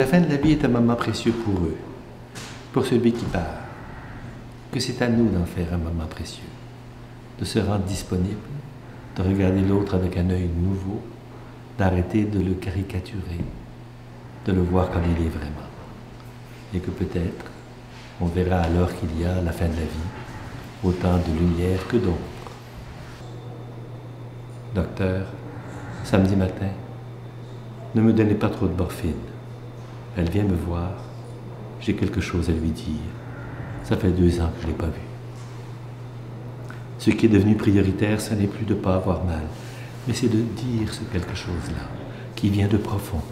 La fin de la vie est un moment précieux pour eux, pour celui qui part, que c'est à nous d'en faire un moment précieux, de se rendre disponible, de regarder l'autre avec un œil nouveau, d'arrêter de le caricaturer, de le voir comme il est vraiment. Et que peut-être, on verra alors qu'il y a à la fin de la vie autant de lumière que d'ombre. Docteur, samedi matin, ne me donnez pas trop de morphine. Elle vient me voir, j'ai quelque chose à lui dire. Ça fait 2 ans que je ne l'ai pas vue. Ce qui est devenu prioritaire, ce n'est plus de ne pas avoir mal, mais c'est de dire ce quelque chose-là, qui vient de profond,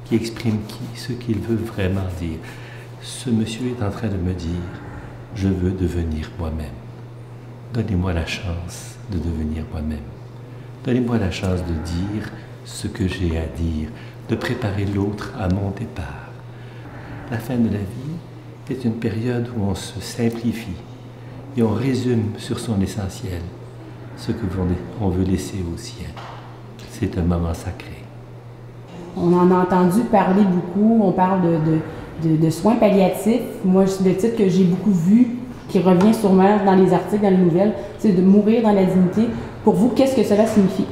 qui exprime ce qu'il veut vraiment dire. Ce monsieur est en train de me dire, je veux devenir moi-même. Donnez-moi la chance de devenir moi-même. Donnez-moi la chance de dire ce que j'ai à dire, de préparer l'autre à mon départ. La fin de la vie est une période où on se simplifie et on résume sur son essentiel ce que on veut laisser aux siens. C'est un moment sacré. On en a entendu parler beaucoup, on parle de soins palliatifs. Moi, le titre que j'ai beaucoup vu, qui revient sûrement dans les articles, dans les nouvelles, c'est de mourir dans la dignité. Pour vous, qu'est-ce que cela signifie?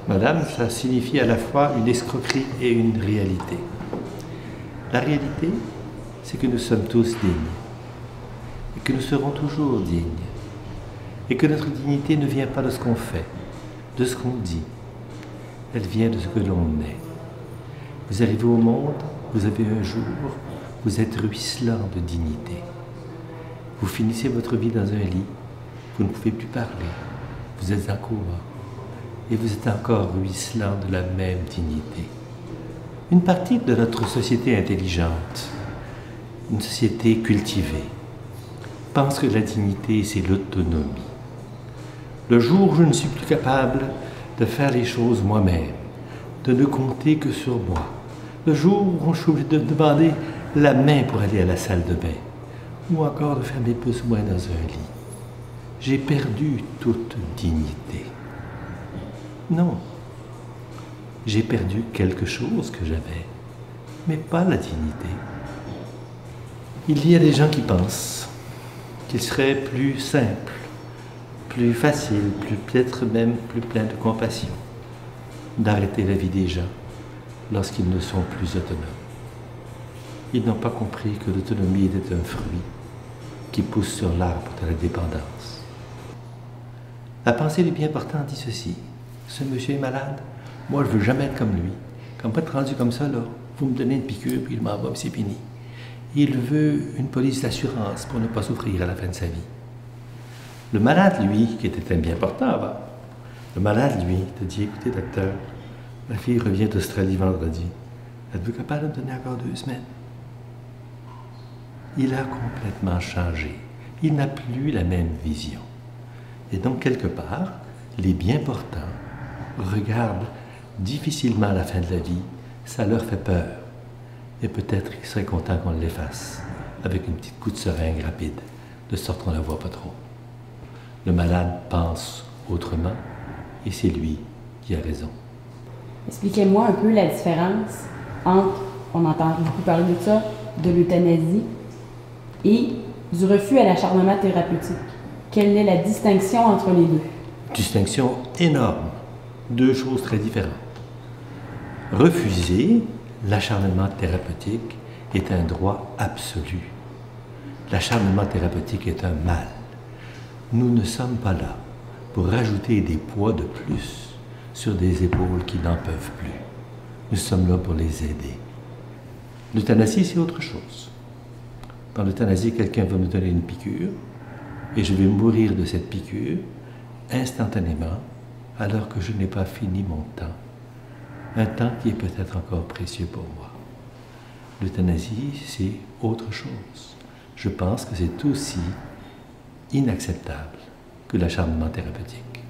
Madame, ça signifie à la fois une escroquerie et une réalité. La réalité, c'est que nous sommes tous dignes, et que nous serons toujours dignes, et que notre dignité ne vient pas de ce qu'on fait, de ce qu'on dit, elle vient de ce que l'on est. Vous arrivez au monde, vous avez un jour, vous êtes ruisselant de dignité. Vous finissez votre vie dans un lit, vous ne pouvez plus parler, vous êtes en coma, et vous êtes encore ruisselant de la même dignité. Une partie de notre société intelligente, une société cultivée, pense que la dignité, c'est l'autonomie. Le jour où je ne suis plus capable de faire les choses moi-même, de ne compter que sur moi, le jour où je suis obligé de demander la main pour aller à la salle de bain, ou encore de faire mes besoins dans un lit, j'ai perdu toute dignité. Non. J'ai perdu quelque chose que j'avais, mais pas la dignité. Il y a des gens qui pensent qu'il serait plus simple, plus facile, peut-être même plus plein de compassion, d'arrêter la vie des gens lorsqu'ils ne sont plus autonomes. Ils n'ont pas compris que l'autonomie était un fruit qui pousse sur l'arbre de la dépendance. La pensée du bien portant dit ceci, ce monsieur est malade, moi, je ne veux jamais être comme lui. Quand vous êtes rendu comme ça, là, vous me donnez une piqûre, puis il m'en va, puis c'est fini. Il veut une police d'assurance pour ne pas souffrir à la fin de sa vie. Le malade, lui, qui était un bien portant avant, le malade, lui, te dit, écoutez, docteur, ma fille revient d'Australie vendredi. Êtes-vous capable de me donner encore 2 semaines? Il a complètement changé. Il n'a plus la même vision. Et donc, quelque part, les bien portants regardent difficilement à la fin de la vie, ça leur fait peur. Et peut-être qu'ils seraient contents qu'on l'efface, avec une petite coup de seringue rapide, de sorte qu'on ne la voit pas trop. Le malade pense autrement, et c'est lui qui a raison. Expliquez-moi un peu la différence entre, on entend beaucoup parler de ça, de l'euthanasie et du refus à l'acharnement thérapeutique. Quelle est la distinction entre les deux? Distinction énorme. 2 choses très différentes. Refuser l'acharnement thérapeutique est un droit absolu. L'acharnement thérapeutique est un mal. Nous ne sommes pas là pour rajouter des poids de plus sur des épaules qui n'en peuvent plus. Nous sommes là pour les aider. L'euthanasie, c'est autre chose. Dans l'euthanasie, quelqu'un va me donner une piqûre et je vais mourir de cette piqûre instantanément alors que je n'ai pas fini mon temps. Un temps qui est peut-être encore précieux pour moi. L'euthanasie, c'est autre chose. Je pense que c'est aussi inacceptable que l'acharnement thérapeutique.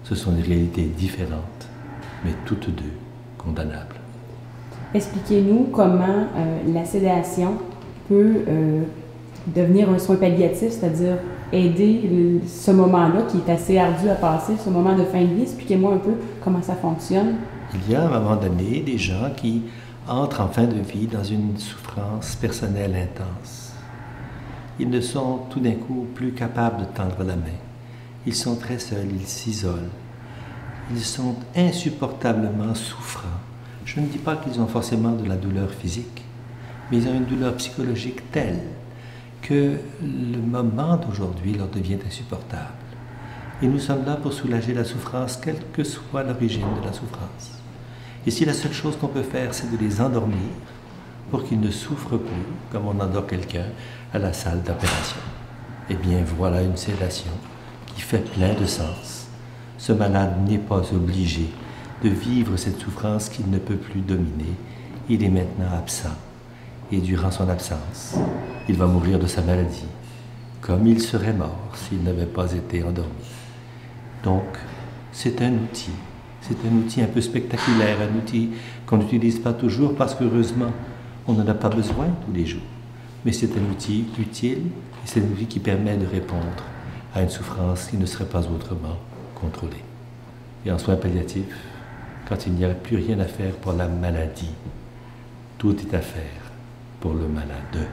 Ce sont des réalités différentes, mais toutes deux condamnables. Expliquez-nous comment la sédation peut devenir un soin palliatif, c'est-à-dire aider ce moment-là qui est assez ardu à passer, ce moment de fin de vie. Expliquez-moi un peu comment ça fonctionne. Il y a à un moment donné des gens qui entrent en fin de vie dans une souffrance personnelle intense. Ils ne sont tout d'un coup plus capables de tendre la main. Ils sont très seuls, ils s'isolent. Ils sont insupportablement souffrants. Je ne dis pas qu'ils ont forcément de la douleur physique, mais ils ont une douleur psychologique telle que le moment d'aujourd'hui leur devient insupportable. Et nous sommes là pour soulager la souffrance, quelle que soit l'origine de la souffrance. Et si la seule chose qu'on peut faire, c'est de les endormir pour qu'ils ne souffrent plus, comme on endort quelqu'un à la salle d'opération, eh bien voilà une sédation qui fait plein de sens. Ce malade n'est pas obligé de vivre cette souffrance qu'il ne peut plus dominer. Il est maintenant absent. Et durant son absence, il va mourir de sa maladie, comme il serait mort s'il n'avait pas été endormi. Donc, c'est un outil un peu spectaculaire, un outil qu'on n'utilise pas toujours parce qu'heureusement, on n'en a pas besoin tous les jours. Mais c'est un outil utile et c'est un outil qui permet de répondre à une souffrance qui ne serait pas autrement contrôlée. Et en soins palliatifs, quand il n'y a plus rien à faire pour la maladie, tout est à faire pour le malade.